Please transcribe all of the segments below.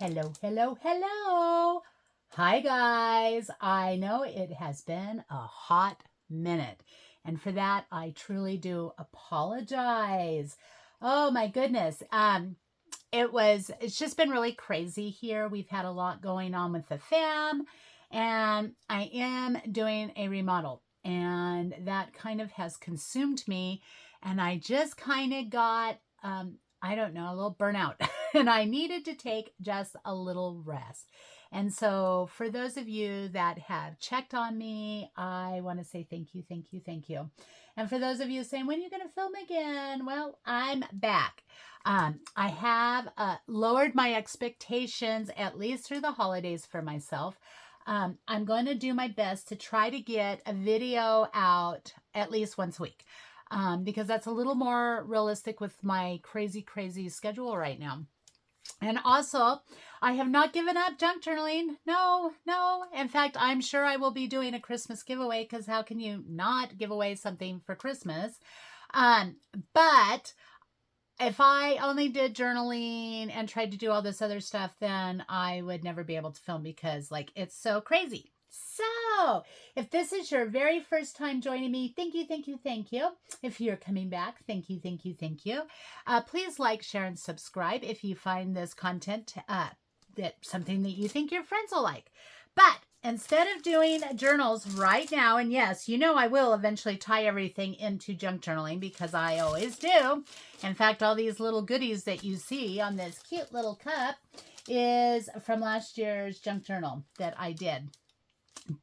Hello, hello, hello. Hi, guys. I know it has been a hot minute, and for that, I truly do apologize. Oh, my goodness. It's just been really crazy here. We've had a lot going on with the fam, and I am doing a remodel, and that kind of has consumed me, and I just kind of got, I don't know, a little burnout, and I needed to take just a little rest. And so, for those of you that have checked on me, I want to say thank you, thank you, thank you. And for those of you saying, when are you going to film again? Well, I'm back. I have lowered my expectations, at least through the holidays, for myself. I'm going to do my best to try to get a video out at least once a week, because that's a little more realistic with my crazy, crazy schedule right now. And also, I have not given up junk journaling. No, no. In fact, I'm sure I will be doing a Christmas giveaway, because how can you not give away something for Christmas? But if I only did journaling and tried to do all this other stuff, then I would never be able to film, because it's so crazy. So, if this is your very first time joining me, thank you, thank you, thank you. If you're coming back, thank you, thank you, thank you. Please like, share, and subscribe if you find this content that something that you think your friends will like. But instead of doing journals right now, and yes, you know I will eventually tie everything into junk journaling, because I always do. In fact, all these little goodies that you see on this cute little cup is from last year's junk journal that I did.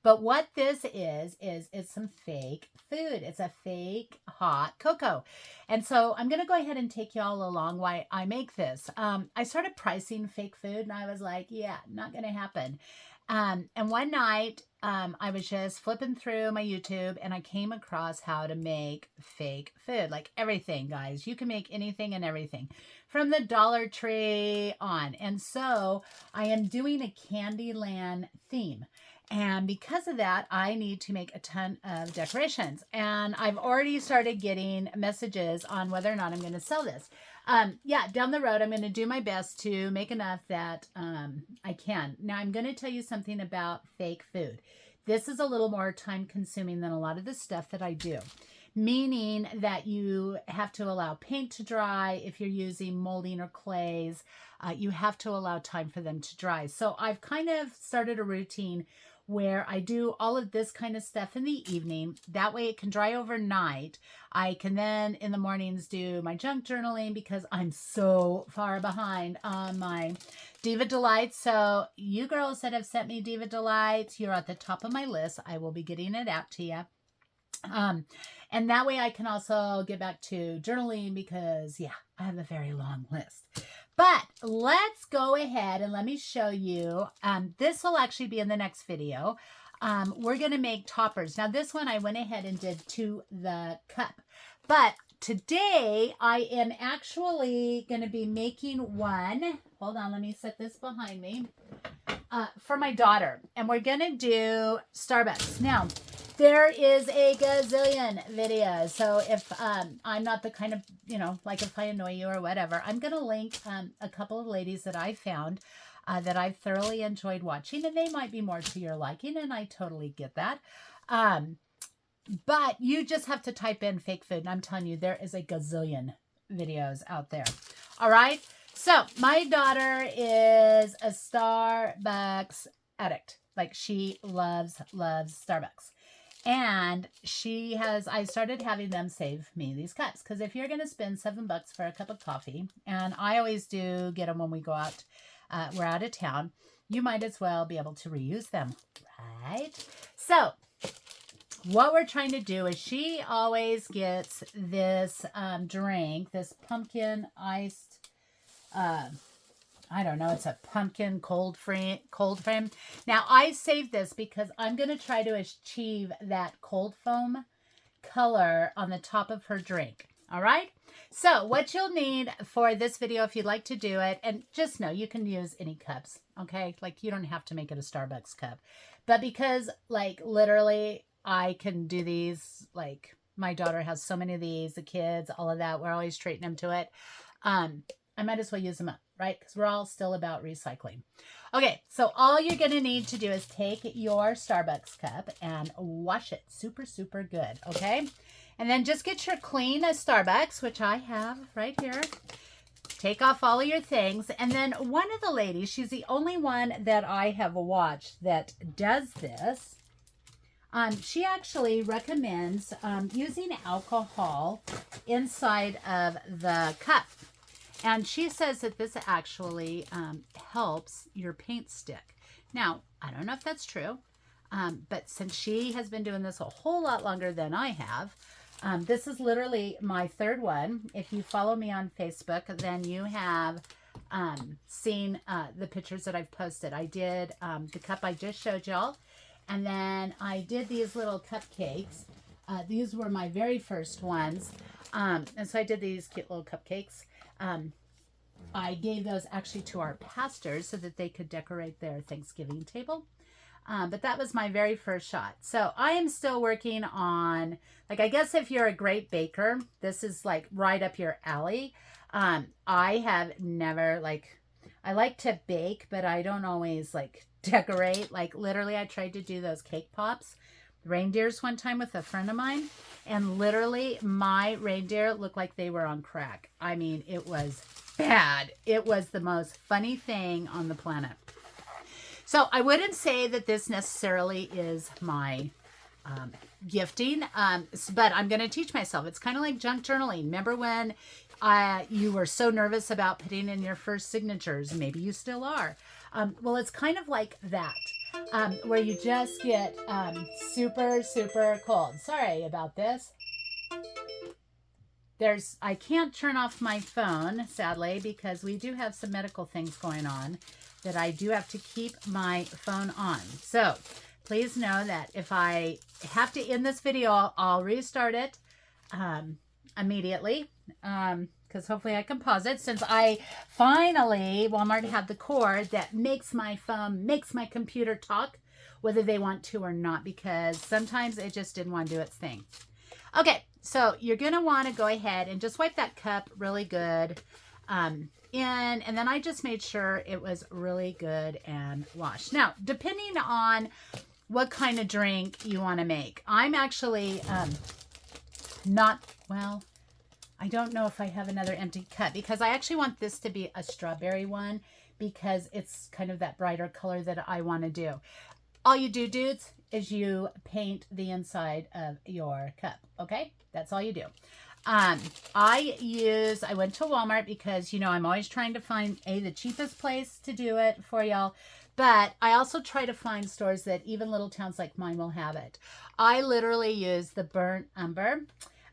But what this is it's some fake food. It's a fake hot cocoa. And so I'm going to go ahead and take you all along why I make this. I started pricing fake food, and I was like, yeah, not going to happen. And one night, I was just flipping through my YouTube, and I came across how to make fake food. Like everything, guys. You can make anything and everything from the Dollar Tree on. And so I am doing a Candyland theme. And because of that, I need to make a ton of decorations. And I've already started getting messages on whether or not I'm going to sell this. Yeah, down the road, I'm going to do my best to make enough that I can. Now, I'm going to tell you something about fake food. This is a little more time consuming than a lot of the stuff that I do. Meaning that you have to allow paint to dry. If you're using molding or clays, you have to allow time for them to dry. So I've kind of started a routine where I do all of this kind of stuff in the evening. That way it can dry overnight. I can then in the mornings do my junk journaling, because I'm so far behind on my Diva Delights. So you girls that have sent me Diva Delights, you're at the top of my list. I will be getting it out to you. And that way I can also get back to journaling, because yeah, I have a very long list. But let's go ahead and let me show you. This will actually be in the next video. We're going to make toppers. Now this one I went ahead and did to the cup. But today I am actually going to be making one. Hold on, let me set this behind me. For my daughter. And we're going to do Starbucks. Now, there is a gazillion videos. So if I'm not the kind of, like if I annoy you or whatever, I'm going to link a couple of ladies that I found that I've thoroughly enjoyed watching. And they might be more to your liking. And I totally get that. But you just have to type in fake food. And I'm telling you, there is a gazillion videos out there. All right. So my daughter is a Starbucks addict. Like she loves Starbucks. And I started having them save me these cups. Because if you're going to spend $7 for a cup of coffee, and I always do get them when we go out, we're out of town, you might as well be able to reuse them, right? So what we're trying to do is she always gets this drink, this pumpkin iced, I don't know, it's a pumpkin cold frame. Now, I saved this because I'm going to try to achieve that cold foam color on the top of her drink. All right? So, what you'll need for this video, if you'd like to do it, and just know you can use any cups, okay? Like, you don't have to make it a Starbucks cup. But because, literally, I can do these, my daughter has so many of these, the kids, all of that, we're always treating them to it. I might as well use them up, right? Because we're all still about recycling. Okay, so all you're going to need to do is take your Starbucks cup and wash it super, super good, okay? And then just get your clean Starbucks, which I have right here. Take off all of your things. And then one of the ladies, she's the only one that I have watched that does this. She actually recommends using alcohol inside of the cup. And she says that this actually helps your paint stick. Now, I don't know if that's true, but since she has been doing this a whole lot longer than I have, this is literally my third one. If you follow me on Facebook, then you have seen the pictures that I've posted. I did the cup I just showed y'all, and then I did these little cupcakes. These were my very first ones, and so I did these cute little cupcakes. I gave those actually to our pastors so that they could decorate their Thanksgiving table. But that was my very first shot. So I am still working on, like, I guess if you're a great baker, this is like right up your alley. I have never, like, I like to bake, but I don't always like decorate. Like literally I tried to do those cake pops, reindeers one time with a friend of mine, and literally my reindeer looked like they were on crack. I mean, it was bad. It was the most funny thing on the planet. So I wouldn't say that this necessarily is my gifting, but I'm going to teach myself. It's kind of like junk journaling. Remember when you were so nervous about putting in your first signatures? Maybe you still are. Well, it's kind of like that, where you just get super, super cold. Sorry about this. I can't turn off my phone, sadly, because we do have some medical things going on that I do have to keep my phone on. So please know that if I have to end this video, I'll restart it immediately, because hopefully I can pause it, since I finally, Walmart had the cord that makes my phone, makes my computer talk, whether they want to or not, because sometimes it just didn't want to do its thing. Okay, so you're going to want to go ahead and just wipe that cup really good in, and then I just made sure it was really good and washed. Now, depending on what kind of drink you want to make, I'm actually not, well, I don't know if I have another empty cup, because I actually want this to be a strawberry one, because it's kind of that brighter color that I want to do. All you do, dudes, is you paint the inside of your cup, okay? That's all you do. I went to Walmart because, you know, I'm always trying to find the cheapest place to do it for y'all. But I also try to find stores that even little towns like mine will have it. I literally use the burnt umber.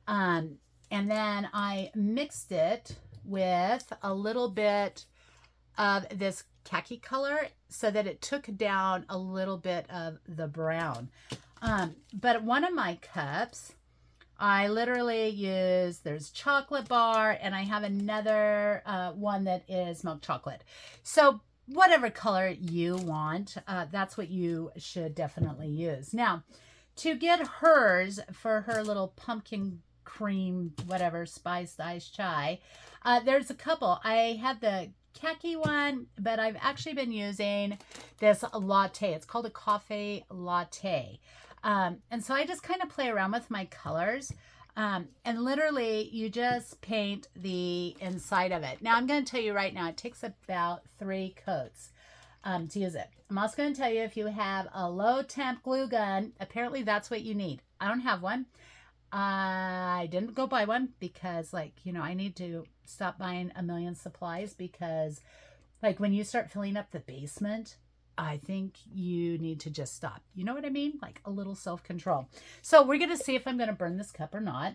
And then I mixed it with a little bit of this khaki color so that it took down a little bit of the brown. But one of my cups, I literally use, there's chocolate bar, and I have another one that is milk chocolate. So whatever color you want, that's what you should definitely use. Now, to get hers for her little pumpkin cream, whatever, spiced iced chai, there's a couple. I had the khaki one, but I've actually been using this latte. It's called a coffee latte. And so I just kind of play around with my colors. And literally you just paint the inside of it. Now I'm going to tell you right now, it takes about 3 coats to use it. I'm also going to tell you, if you have a low temp glue gun, apparently that's what you need. I don't have one. I didn't go buy one because, like, you know, I need to stop buying a million supplies, because like when you start filling up the basement, I think you need to just stop. You know what I mean? Like a little self-control. So we're going to see if I'm going to burn this cup or not,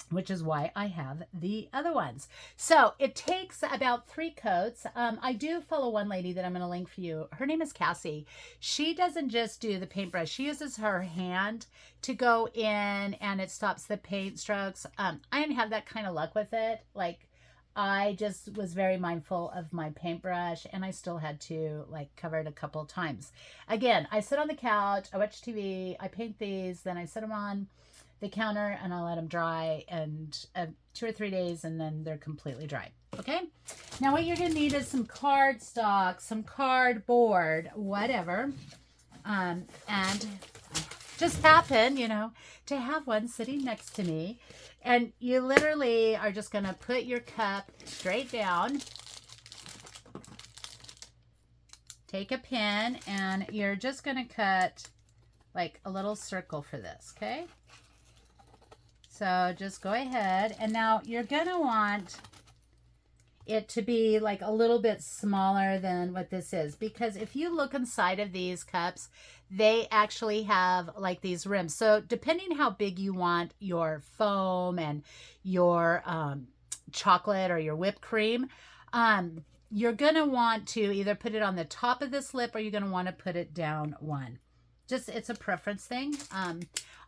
which is why I have the other ones. So it takes about 3 coats. I do follow one lady that I'm going to link for you. Her name is Cassie. She doesn't just do the paintbrush. She uses her hand to go in, and it stops the paint strokes. I didn't have that kind of luck with it. Like, I just was very mindful of my paintbrush, and I still had to like cover it a couple of times. Again, I sit on the couch, I watch TV, I paint these, then I set them on the counter and I let them dry, and 2 or 3 days, and then they're completely dry. Okay. Now what you're going to need is some cardstock, some cardboard, whatever. And just happen, you know, to have one sitting next to me. And you literally are just going to put your cup straight down. Take a pin and you're just going to cut like a little circle for this, okay? So just go ahead. And now you're going to want it to be like a little bit smaller than what this is, because if you look inside of these cups, they actually have like these rims. So depending how big you want your foam and your chocolate or your whipped cream, you're going to want to either put it on the top of this lip or you're going to want to put it down one. Just, it's a preference thing.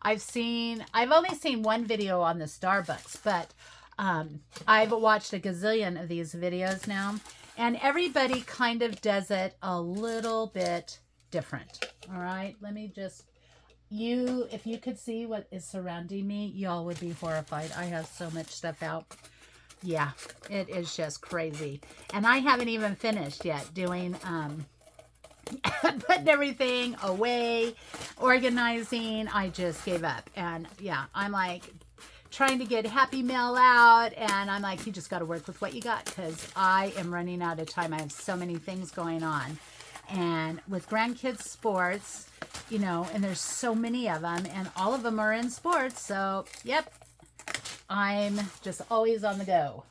I've only seen one video on the Starbucks, but I've watched a gazillion of these videos now, and everybody kind of does it a little bit different. All right, let me just, if you could see what is surrounding me, y'all would be horrified. I have so much stuff out. Yeah, it is just crazy. And I haven't even finished yet doing, putting everything away, organizing. I just gave up. And yeah, I'm like trying to get Happy Mail out, and I'm like, you just got to work with what you got, because I am running out of time. I have so many things going on, and with grandkids sports, you know, and there's so many of them, and all of them are in sports. So yep, I'm just always on the go.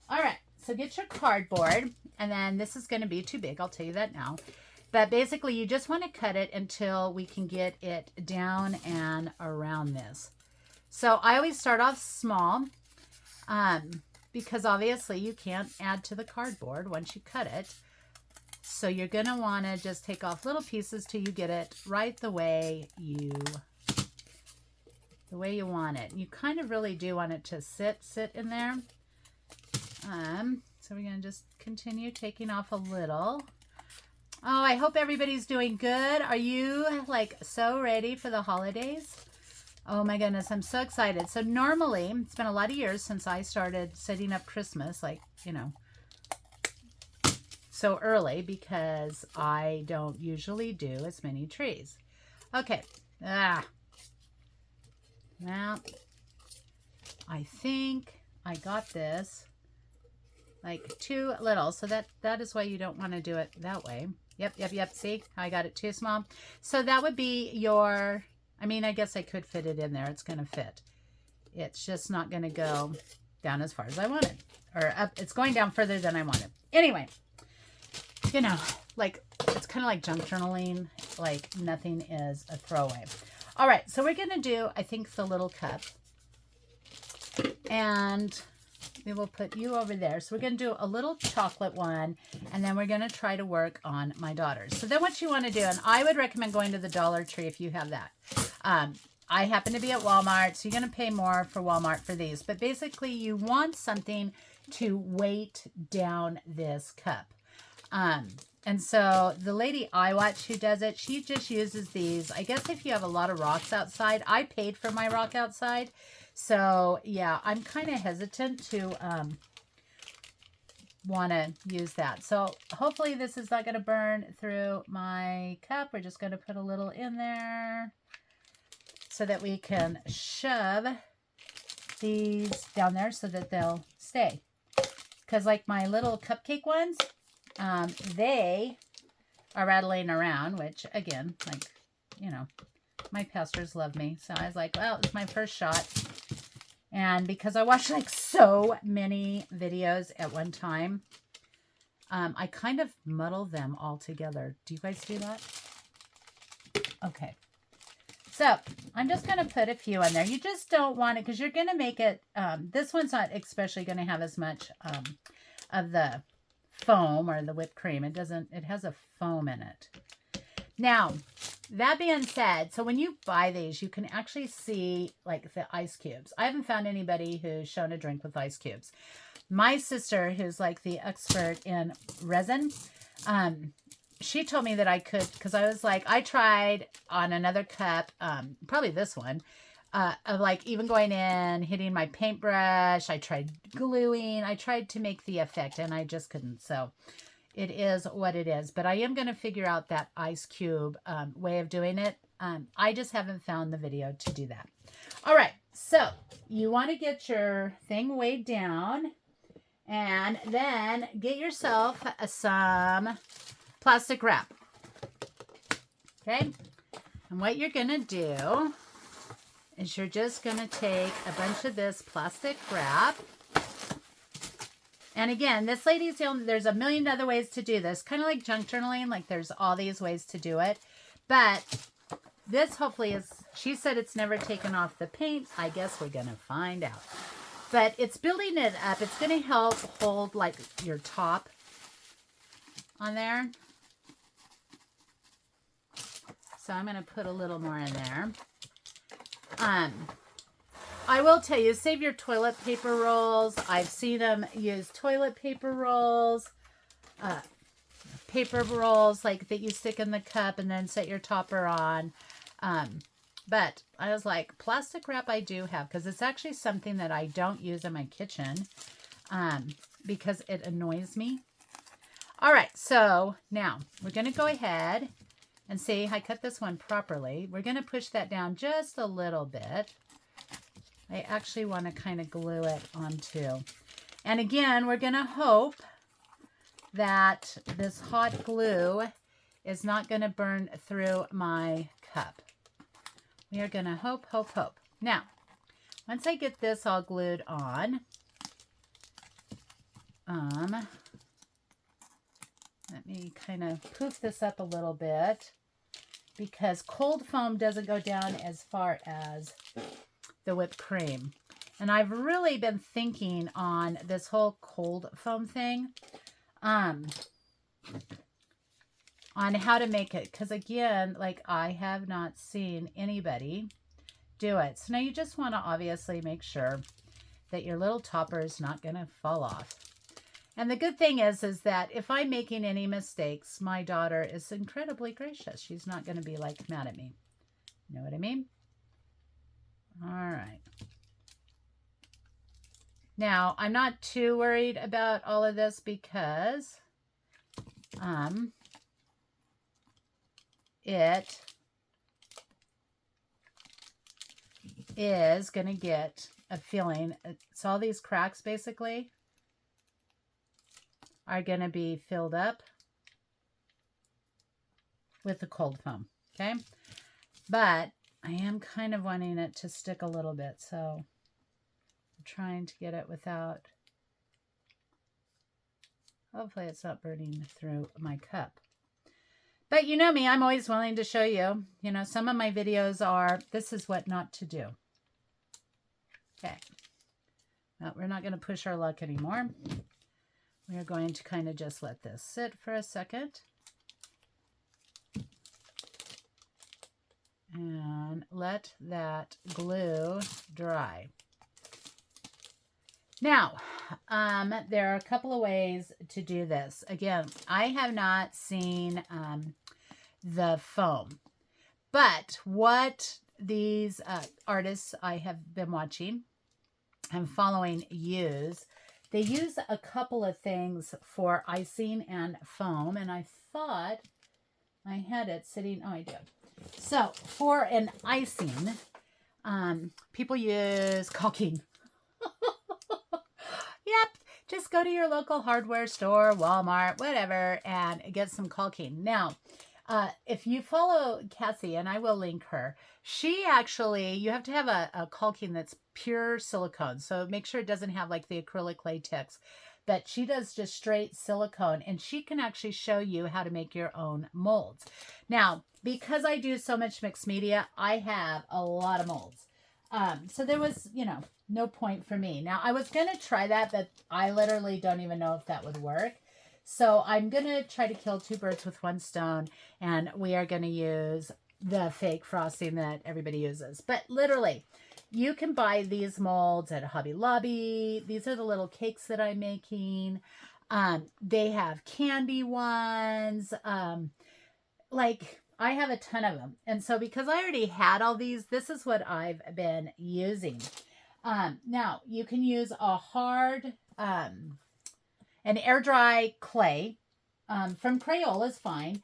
All right, so get your cardboard, and then this is going to be too big, I'll tell you that now. But basically you just want to cut it until we can get it down and around this. So I always start off small, because obviously you can't add to the cardboard once you cut it. So you're going to want to just take off little pieces till you get it right the way you want it. You kind of really do want it to sit in there. So we're going to just continue taking off a little. Oh, I hope everybody's doing good. Are you like so ready for the holidays? Oh my goodness, I'm so excited. So normally, it's been a lot of years since I started setting up Christmas, like, you know, so early, because I don't usually do as many trees. Okay. Now, I think I got this like too little. So that is why you don't want to do it that way. Yep. See, I got it too small. So that would be your... I mean, I guess I could fit it in there. It's going to fit. It's just not going to go down as far as I wanted. Or up. It's going down further than I wanted. Anyway, you know, like, it's kind of like junk journaling. Like, nothing is a throwaway. All right, so we're going to do, I think, the little cup. And we will put you over there. So we're going to do a little chocolate one, and then we're going to try to work on my daughter's. So then what you want to do, and I would recommend going to the Dollar Tree if you have that. I happen to be at Walmart, so you're going to pay more for Walmart for these. But basically, you want something to weight down this cup. And so the lady I watch who does it, she just uses these. I guess if you have a lot of rocks outside, I paid for my rock outside. So yeah, I'm kind of hesitant to want to use that. So hopefully this is not going to burn through my cup. We're just going to put a little in there so that we can shove these down there so that they'll stay. Because like my little cupcake ones, they are rattling around, which again, like, you know, my pastors love me. So I was like, well, it's my first shot. And because I watched like so many videos at one time, I kind of muddle them all together. Do you guys do that? Okay. So I'm just going to put a few in there. You just don't want it because you're going to make it, this one's not especially going to have as much of the foam or the whipped cream. It has a foam in it. Now, that being said, so when you buy these, you can actually see like the ice cubes. I haven't found anybody who's shown a drink with ice cubes. My sister, who's like the expert in resin, she told me that I could, because I was like, I tried on another cup, probably this one, of like even going in, hitting my paintbrush. I tried gluing. I tried to make the effect and I just couldn't. So it is what it is. But I am going to figure out that ice cube way of doing it. I just haven't found the video to do that. All right. So you want to get your thing weighed down and then get yourself some plastic wrap. Okay. And what you're going to do is you're just going to take a bunch of this plastic wrap. And again, this lady's there's a million other ways to do this. Kind of like junk journaling, like there's all these ways to do it. But this hopefully is, she said it's never taken off the paint. I guess we're going to find out. But it's building it up. It's going to help hold like your top on there. So I'm going to put a little more in there. I will tell you, save your toilet paper rolls. I've seen them use toilet paper rolls, like that you stick in the cup and then set your topper on. But I was like, plastic wrap I do have, because it's actually something that I don't use in my kitchen because it annoys me. All right, so now we're going to go ahead and see, I cut this one properly. We're going to push that down just a little bit. I actually want to kind of glue it onto. And again, we're going to hope that this hot glue is not going to burn through my cup. We are going to hope, hope, hope. Now, once I get this all glued on, let me kind of poof this up a little bit because cold foam doesn't go down as far as the whipped cream. And I've really been thinking on this whole cold foam thing on how to make it. Because again, like I have not seen anybody do it. So now you just want to obviously make sure that your little topper is not going to fall off. And the good thing is that if I'm making any mistakes, my daughter is incredibly gracious. She's not going to be like mad at me. You know what I mean? All right. Now, I'm not too worried about all of this because it is going to get a feeling. It's all these cracks basically are going to be filled up with the cold foam, okay? But I am kind of wanting it to stick a little bit, so I'm trying to get it without, hopefully it's not burning through my cup. But you know me, I'm always willing to show you. You know, some of my videos are, this is what not to do. Okay. Well, we're not going to push our luck anymore. We're going to kind of just let this sit for a second. And let that glue dry. Now, there are a couple of ways to do this. Again, I have not seen the foam. But what these artists I have been watching and following use, they use a couple of things for icing and foam. And I thought I had it sitting, oh, I do. So for an icing, people use caulking. Yep, just go to your local hardware store, Walmart, whatever, and get some caulking. Now, if you follow Cassie, and I will link her, she actually, you have to have a caulking that's pure silicone. So make sure it doesn't have like the acrylic latex. But she does just straight silicone, and she can actually show you how to make your own molds. Now, because I do so much mixed media, I have a lot of molds. So there was, you know, no point for me. Now, I was going to try that, but I literally don't even know if that would work. So I'm going to try to kill two birds with one stone, and we are going to use the fake frosting that everybody uses. But literally, you can buy these molds at Hobby Lobby. These are the little cakes that I'm making. They have candy ones. Like, I have a ton of them. And so because I already had all these, this is what I've been using. Now, you can use a hard, an air dry clay from Crayola is fine.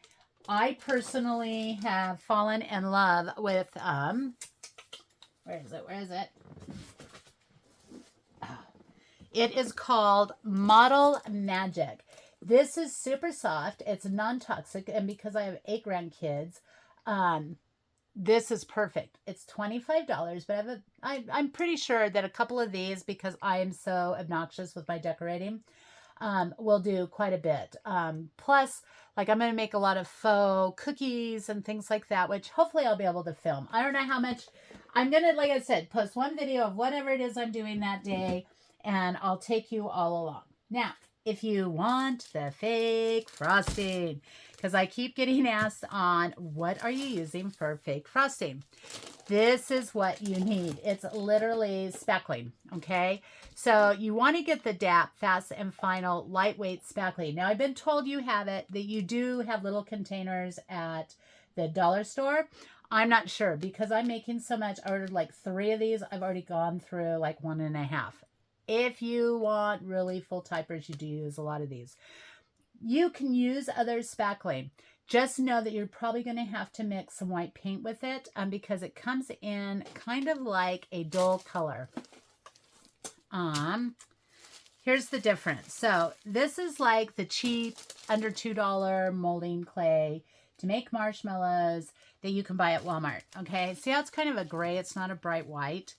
I personally have fallen in love with, where is it? Oh, it is called Model Magic. This is super soft. It's non-toxic. And because I have 8 grandkids, this is perfect. It's $25, but I'm pretty sure that a couple of these, because I am so obnoxious with my decorating, will do quite a bit. Plus, like I'm going to make a lot of faux cookies and things like that, which hopefully I'll be able to film. I don't know how much. I'm going to, like I said, post one video of whatever it is I'm doing that day, and I'll take you all along. Now, if you want the fake frosting, because I keep getting asked on what are you using for fake frosting? This is what you need. It's literally spackling, okay? So you want to get the DAP Fast and Final Lightweight Spackling. Now, I've been told you have it, that you do have little containers at the dollar store. I'm not sure because I'm making so much. I ordered like 3 of these. I've already gone through like 1.5. If you want really full typers, you do use a lot of these. You can use other spackling. Just know that you're probably going to have to mix some white paint with it because it comes in kind of like a dull color. Here's the difference. So this is like the cheap under $2 molding clay to make marshmallows that you can buy at Walmart. Okay, see how it's kind of a gray? It's not a bright white.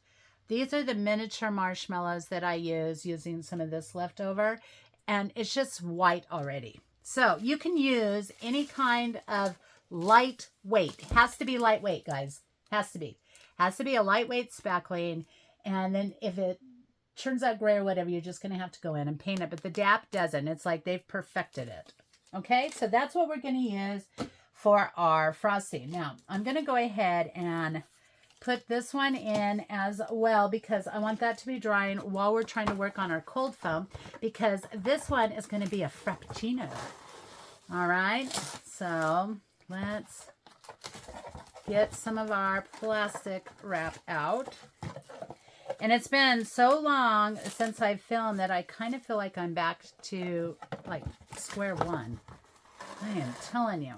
These are the miniature marshmallows that I use using some of this leftover, and it's just white already. So you can use any kind of lightweight. Has to be lightweight, guys. Has to be. Has to be a lightweight spackling, and then if it turns out gray or whatever, you're just going to have to go in and paint it. But the DAP doesn't. It's like they've perfected it. Okay, so that's what we're going to use for our frosting. Now, I'm going to go ahead and put this one in as well because I want that to be drying while we're trying to work on our cold foam because this one is going to be a frappuccino. All right, so let's get some of our plastic wrap out. And it's been so long since I've filmed that I kind of feel like I'm back to like square one. I am telling you.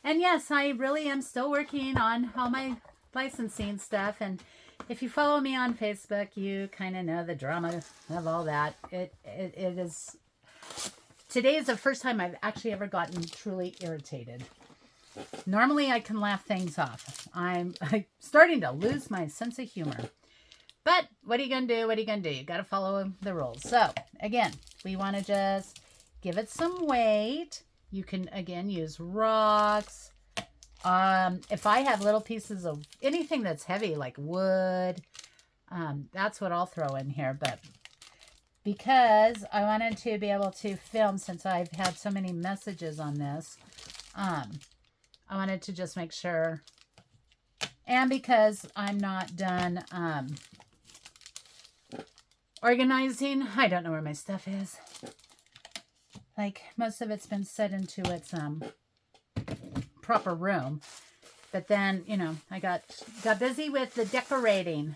And yes, I really am still working on all my licensing stuff, and if you follow me on Facebook, you kind of know the drama of all that. It is. Today is the first time I've actually ever gotten truly irritated. Normally, I can laugh things off. I'm starting to lose my sense of humor. But what are you gonna do? What are you gonna do? You got to follow the rules. So again, we want to just give it some weight. You can again use rocks. If I have little pieces of anything that's heavy, like wood, that's what I'll throw in here. But because I wanted to be able to film, since I've had so many messages on this, I wanted to just make sure. And because I'm not done organizing, I don't know where my stuff is. Like, most of it's been set into its proper room, but then I got busy with the decorating,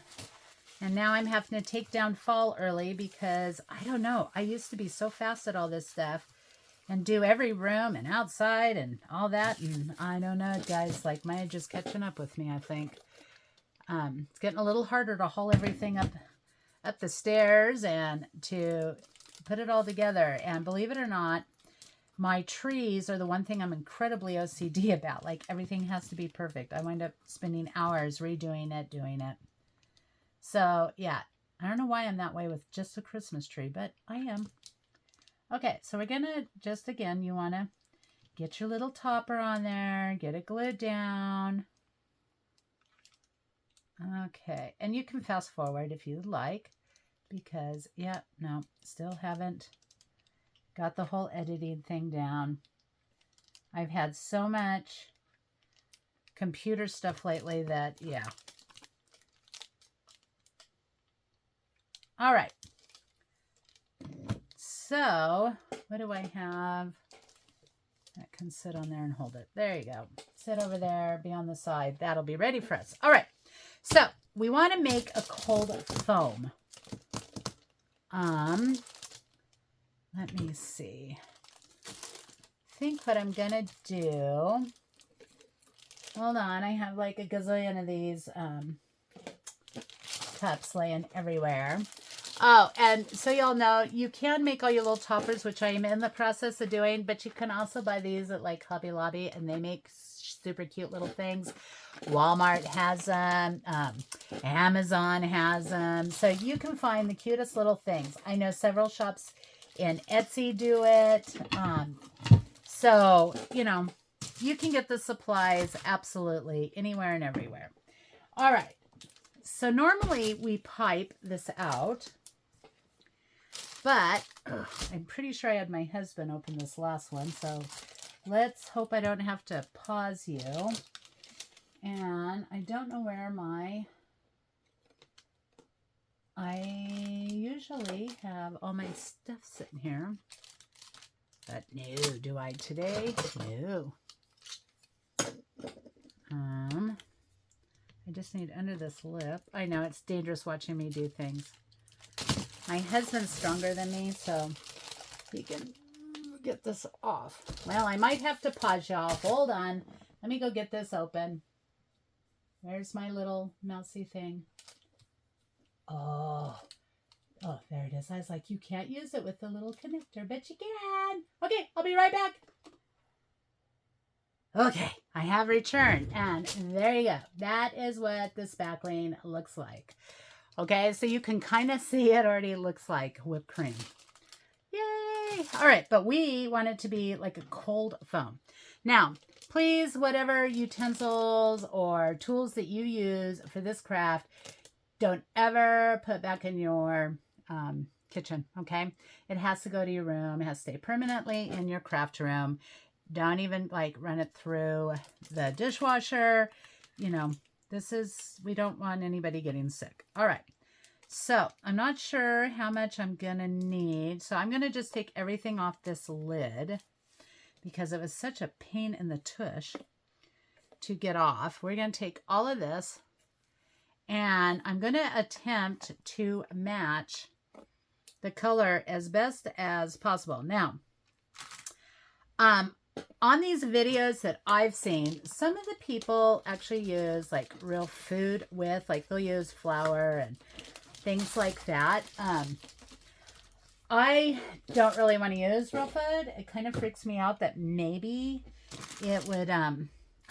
and now I'm having to take down fall early because I don't know, I used to be so fast at all this stuff and do every room and outside and all that, and I don't know, guys, like my age is catching up with me. I think it's getting a little harder to haul everything up the stairs and to put it all together. And believe it or not, my trees are the one thing I'm incredibly OCD about. Like, everything has to be perfect. I wind up spending hours redoing it, doing it. So, yeah. I don't know why I'm that way with just a Christmas tree, but I am. Okay, so we're going to just, again, you want to get your little topper on there. Get it glued down. Okay, and you can fast forward if you'd like. Because, yeah, no, still haven't got the whole editing thing down. I've had so much computer stuff lately that, yeah. All right. So, what do I have that can sit on there and hold it? There you go. sit over there, be on the side. That'll be ready for us. All right. So we want to make a cold foam. Let me see. I think what I'm going to do, hold on, I have like a gazillion of these cups laying everywhere. Oh, and so y'all know, you can make all your little toppers, which I am in the process of doing, but you can also buy these at like Hobby Lobby, and they make super cute little things. Walmart has them. Amazon has them. So you can find the cutest little things. I know several shops in Etsy do it. So, you know, you can get the supplies absolutely anywhere and everywhere. All right. So normally we pipe this out. But I'm pretty sure I had my husband open this last one. So let's hope I don't have to pause you. And I don't know where I usually have all my stuff sitting here. But no, do I today? No. I just need under this lip. I know it's dangerous watching me do things. My husband's stronger than me, so he can get this off. Well, I might have to pause y'all. Hold on. Let me go get this open. There's my little mousy thing. Oh, there it is. I was like, you can't use it with the little connector, but you can. Okay, I'll be right back. Okay, I have returned, and there you go. That is what this backling looks like. Okay, so you can kind of see it already looks like whipped cream. Yay! All right, but we want it to be like a cold foam. Now, please, whatever utensils or tools that you use for this craft, don't ever put back in your kitchen, okay? It has to go to your room. It has to stay permanently in your craft room. Don't even like run it through the dishwasher. You know, we don't want anybody getting sick. All right. So I'm not sure how much I'm going to need. So I'm going to just take everything off this lid because it was such a pain in the tush to get off. We're going to take all of this and I'm going to attempt to match the color as best as possible. Now, on these videos that I've seen, some of the people actually use like real food with, like they'll use flour and things like that. I don't really want to use real food. It kind of freaks me out that maybe it would, I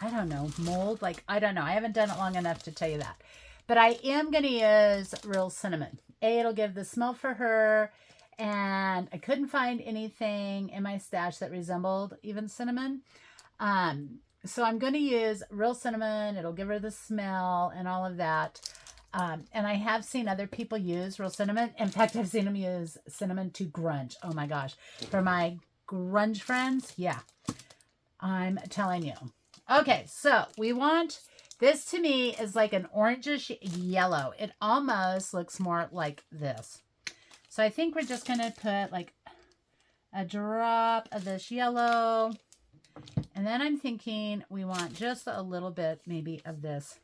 don't know, mold. Like, I don't know. I haven't done it long enough to tell you that. But I am going to use real cinnamon. It'll give the smell for her. And I couldn't find anything in my stash that resembled even cinnamon. So I'm going to use real cinnamon. It'll give her the smell and all of that. And I have seen other people use real cinnamon. In fact, I've seen them use cinnamon to grunge. Oh my gosh. For my grunge friends, yeah. I'm telling you. Okay, so we want, this to me is like an orangish yellow. It almost looks more like this. So I think we're just going to put like a drop of this yellow. And then I'm thinking we want just a little bit maybe of this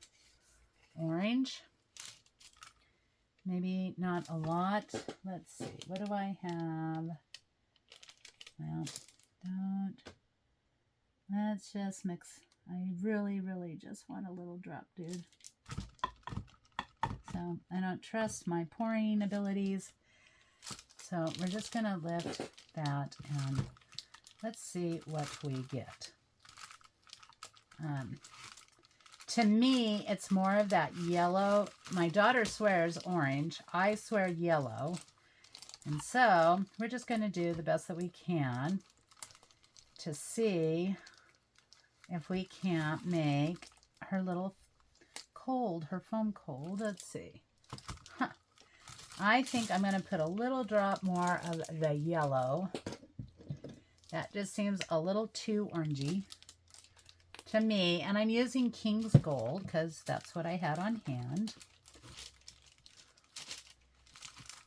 orange. Maybe not a lot. Let's see. What do I have? Well, let's just mix. I really, really just want a little drop, dude. So I don't trust my pouring abilities. So we're just going to lift that and let's see what we get. To me, it's more of that yellow. My daughter swears orange. I swear yellow. And so we're just going to do the best that we can to see if we can't make her little cold, her foam cold. Let's see. I think I'm going to put a little drop more of the yellow. That just seems a little too orangey to me. And I'm using King's Gold because that's what I had on hand.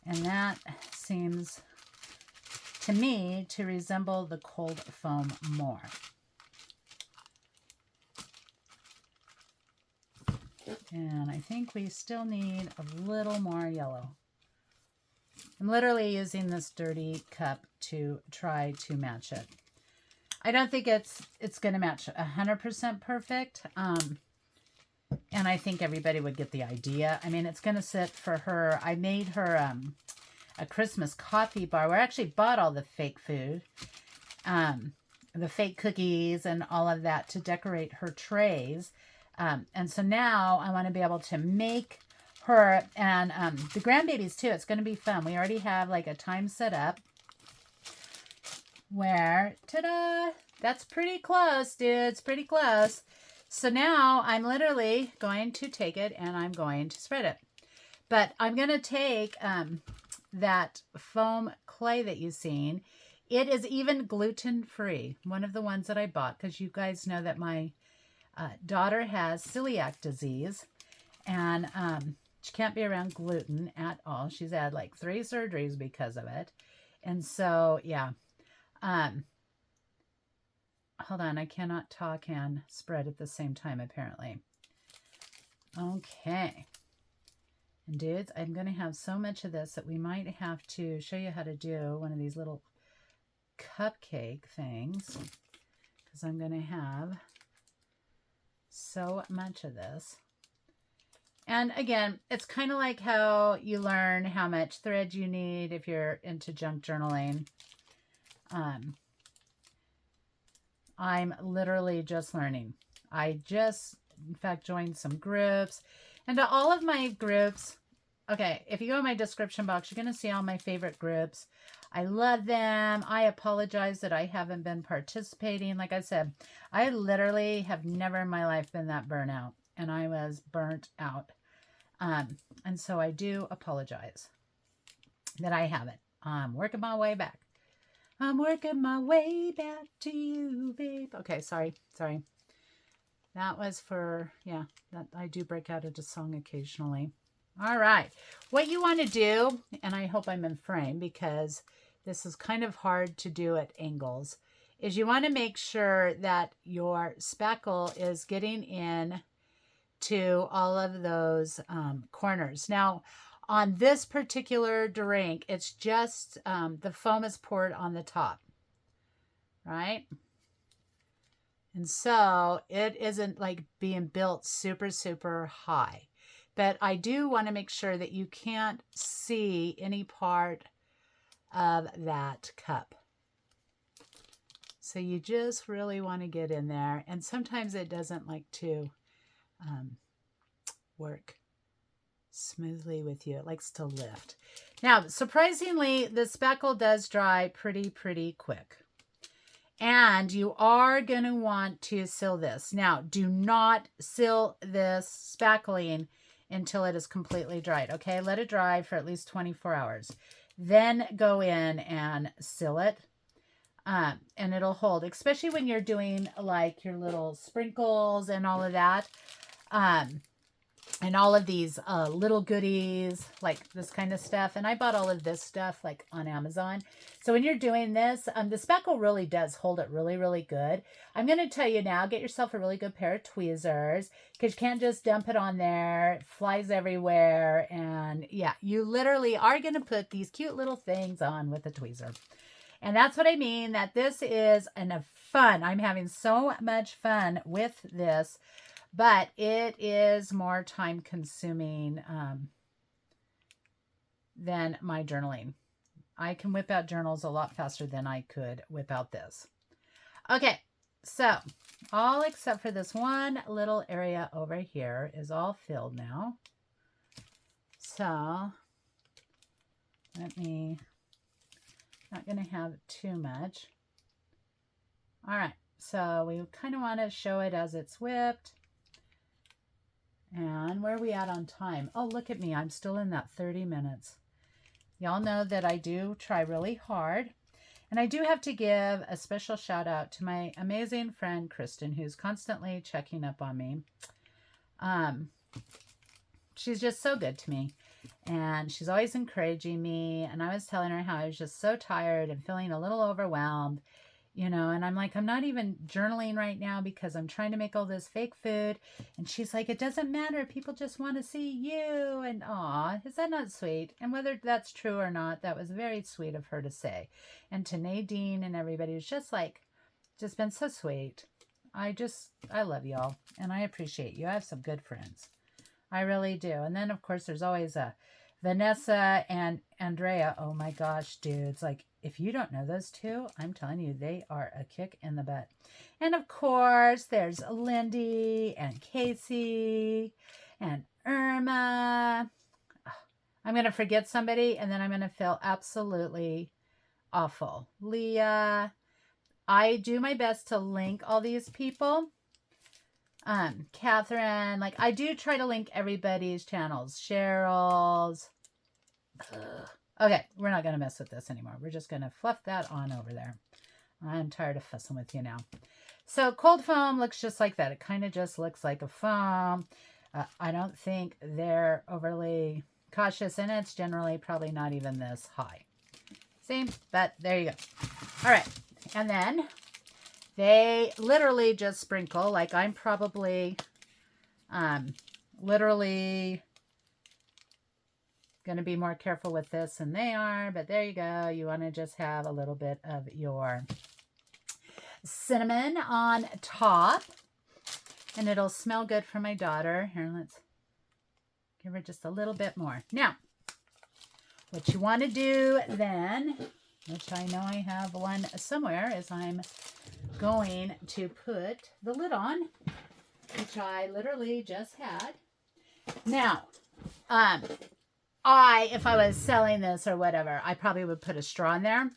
And that seems to me to resemble the cold foam more. And I think we still need a little more yellow. I'm literally using this dirty cup to try to match it. I don't think it's going to match 100% perfect. And I think everybody would get the idea. I mean, it's going to sit for her. I made her a Christmas coffee bar where I actually bought all the fake food, the fake cookies and all of that to decorate her trays. And so now I want to be able to make her and the grandbabies too. It's going to be fun. We already have like a time set up where, ta-da, that's pretty close, dudes, pretty close. So now I'm literally going to take it and I'm going to spread it. But I'm going to take that foam clay that you've seen. It is even gluten-free, one of the ones that I bought, because you guys know that my daughter has celiac disease, and she can't be around gluten at all. She's had like 3 surgeries because of it. And so, yeah. Hold on, I cannot talk and spread at the same time, apparently. Okay. And dudes, I'm going to have so much of this that we might have to show you how to do one of these little cupcake things, because I'm going to have so much of this. And again, it's kind of like how you learn how much thread you need if you're into junk journaling. I'm literally just learning. I just, in fact, joined some groups. And to all of my groups, okay, if you go in my description box, you're going to see all my favorite groups. I love them. I apologize that I haven't been participating. Like I said, I literally have never in my life been that burnout. And I was burnt out. And so I do apologize that I haven't. I'm working my way back. I'm working my way back to you, babe. Okay, sorry. That was for, yeah, that I do break out into song occasionally. All right. What you want to do, and I hope I'm in frame because this is kind of hard to do at angles, is you want to make sure that your spackle is getting in to all of those corners. Now, on this particular drink, it's just the foam is poured on the top, right? And so it isn't like being built super, super high. But I do want to make sure that you can't see any part of that cup. So you just really want to get in there. And sometimes it doesn't like to work smoothly with you. It likes to lift. Now, surprisingly, the spackle does dry pretty quick. And you are going to want to seal this. Now, do not seal this spackling until it is completely dried. Okay, let it dry for at least 24 hours. Then go in and seal it. And it'll hold, especially when you're doing like your little sprinkles and all of that. And all of these little goodies, like this kind of stuff. And I bought all of this stuff like on Amazon. So when you're doing this, the spackle really does hold it really good. I'm going to tell you now, get yourself a really good pair of tweezers, because you can't just dump it on there. It flies everywhere. And yeah, you literally are going to put these cute little things on with a tweezer. And that's what I mean, that this is fun. I'm having so much fun with this. But it is more time consuming than my journaling. I can whip out journals a lot faster than I could whip out this. Okay, so all except for this one little area over here is all filled now. So not going to have too much. All right, so we kind of want to show it as it's whipped. And where are we at on time? Oh, look at me. I'm still in that 30 minutes. Y'all know that I do try really hard. And I do have to give a special shout out to my amazing friend, Kristen, who's constantly checking up on me. She's just so good to me. And she's always encouraging me. And I was telling her how I was just so tired and feeling a little overwhelmed. you know, and I'm like, I'm not even journaling right now because I'm trying to make all this fake food. And she's like, it doesn't matter. People just want to see you. And aw, is that not sweet? And whether that's true or not, that was very sweet of her to say. And to Nadine and everybody, it's just like, just been so sweet. I love y'all. And I appreciate you. I have some good friends. I really do. And then, of course, there's always Vanessa and Andrea. Oh my gosh, dudes. Like, if you don't know those two, I'm telling you, they are a kick in the butt. And of course, there's Lindy and Casey and Irma. I'm going to forget somebody, and then I'm going to feel absolutely awful. Leah. I do my best to link all these people. Catherine, like, I do try to link everybody's channels. Cheryl's. Okay, we're not going to mess with this anymore. We're just going to fluff that on over there. I'm tired of fussing with you now. So cold foam looks just like that. It kind of just looks like a foam. I don't think they're overly cautious, and it's generally probably not even this high. See? But there you go. All right. And then they literally just sprinkle, like I'm probably literally going to be more careful with this than they are, but there you go. You want to just have a little bit of your cinnamon on top, and it'll smell good for my daughter. Here, let's give her just a little bit more. Now, what you want to do then, which I know I have one somewhere, is I'm going to put the lid on, which I literally just had. Now, if I was selling this or whatever, I probably would put a straw in there.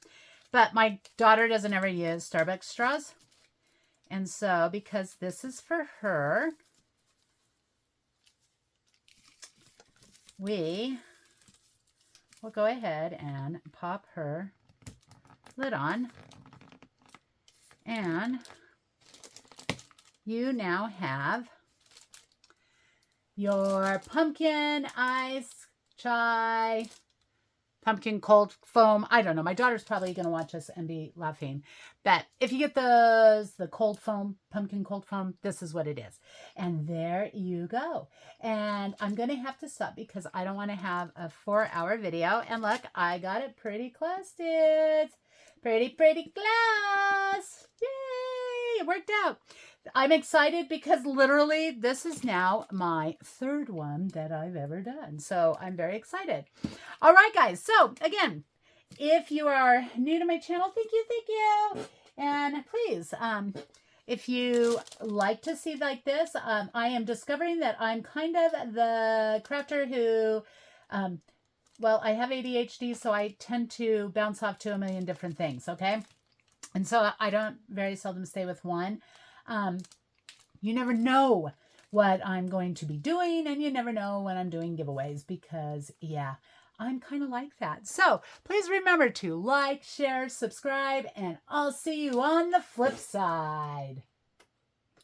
But my daughter doesn't ever use Starbucks straws. And so, because this is for her, we will go ahead and pop her lid on. And you now have your pumpkin ice chai, pumpkin cold foam. I don't know. My daughter's probably going to watch this and be laughing. But if you get the cold foam, pumpkin cold foam, this is what it is. And there you go. And I'm going to have to stop because I don't want to have a 4-hour video. And look, I got it pretty close, dudes. Pretty close. Yay! It worked out. I'm excited because literally this is now my 3rd one that I've ever done. So I'm very excited. All right, guys. So again, if you are new to my channel, thank you. And please, if you like to see like this, I am discovering that I'm kind of the crafter who, well, I have ADHD, so I tend to bounce off to a million different things, okay? And so I don't very seldom stay with one. You never know what I'm going to be doing, and you never know when I'm doing giveaways because, yeah, I'm kind of like that. So please remember to like, share, subscribe, and I'll see you on the flip side.